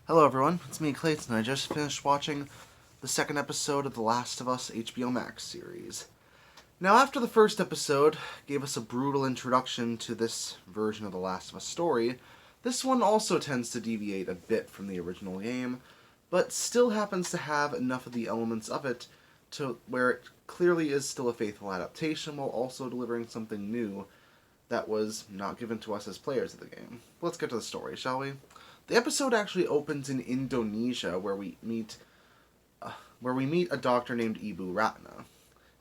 Hello everyone, it's me Clayton. I just finished watching the second episode of The Last of Us HBO Max series. Now, after the first episode gave us a brutal introduction to this version of The Last of Us story, this one also tends to deviate a bit from the original game, but still happens to have enough of the elements of it to where it clearly is still a faithful adaptation while also delivering something new that was not given to us as players of the game. Let's get to the story, shall we? The episode actually opens in Indonesia, where we meet a doctor named Ibu Ratna.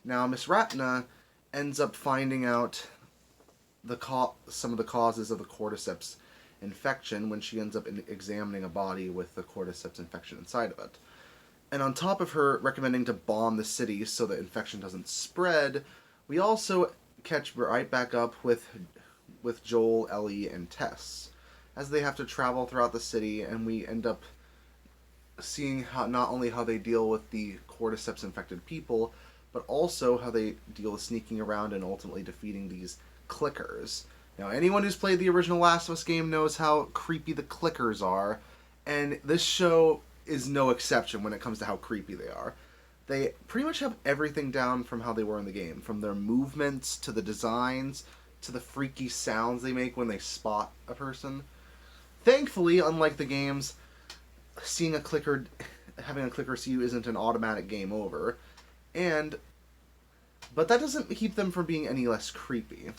Now, Miss Ratna ends up finding out some of the causes of the cordyceps infection when she ends up examining a body with the cordyceps infection inside of it. And on top of her recommending to bomb the city so the infection doesn't spread, we also catch right back up with Joel, Ellie, and Tess as they have to travel throughout the city, and we end up seeing not only how they deal with the cordyceps infected people, but also how they deal with sneaking around and ultimately defeating these clickers. Now, anyone who's played the original Last of Us game knows how creepy the clickers are, and this show is no exception when it comes to how creepy they are. They pretty much have everything down from how they were in the game, from their movements to the designs to the freaky sounds they make when they spot a person. Thankfully, unlike the games, having a clicker see you isn't an automatic game over, but that doesn't keep them from being any less creepy.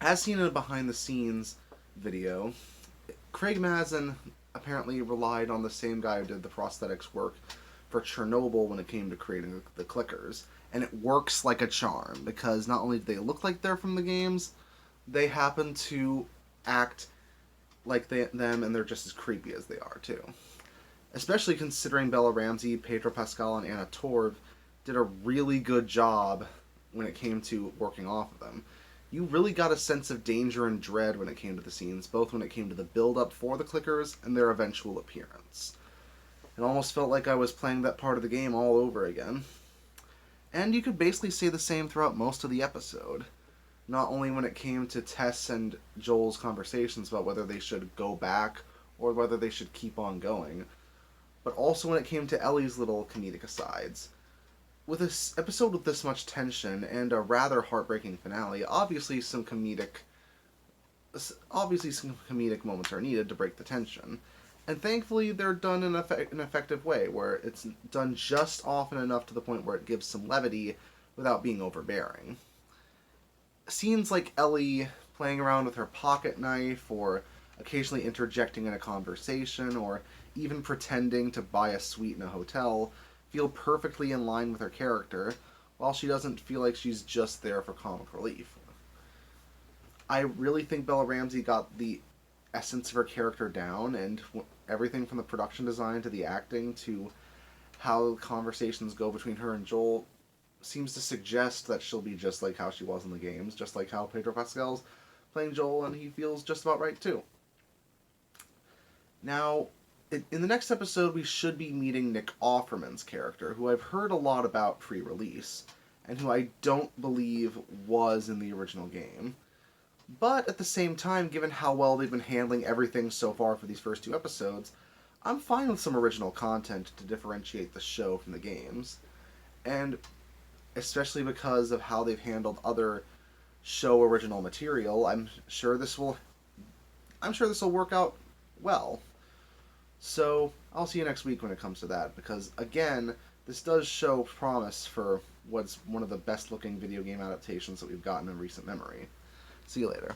As seen in a behind-the-scenes video, Craig Mazin apparently relied on the same guy who did the prosthetics work for Chernobyl when it came to creating the clickers, and it works like a charm, because not only do they look like they're from the games, they happen to act like them, and they're just as creepy as they are, too. Especially considering Bella Ramsey, Pedro Pascal, and Anna Torv did a really good job when it came to working off of them. You really got a sense of danger and dread when it came to the scenes, both when it came to the build-up for the clickers and their eventual appearance. It almost felt like I was playing that part of the game all over again. And you could basically say the same throughout most of the episode. Not only when it came to Tess and Joel's conversations about whether they should go back or whether they should keep on going, but also when it came to Ellie's little comedic asides. With this episode with this much tension and a rather heartbreaking finale, obviously some comedic moments are needed to break the tension. And thankfully they're done in an effective way, where it's done just often enough to the point where it gives some levity without being overbearing. Scenes like Ellie playing around with her pocket knife, or occasionally interjecting in a conversation, or even pretending to buy a suite in a hotel, feel perfectly in line with her character, while she doesn't feel like she's just there for comic relief. I really think Bella Ramsey got the essence of her character down, and everything from the production design to the acting to how conversations go between her and Joel seems to suggest that she'll be just like how she was in the games, just like how Pedro Pascal's playing Joel, and he feels just about right too. Now, in the next episode, we should be meeting Nick Offerman's character, who I've heard a lot about pre-release, and who I don't believe was in the original game. But at the same time, given how well they've been handling everything so far for these first two episodes, I'm fine with some original content to differentiate the show from the games. And especially because of how they've handled other show original material, I'm sure this will work out well. So I'll see you next week when it comes to that, because again, this does show promise for what's one of the best looking video game adaptations that we've gotten in recent memory. See you later.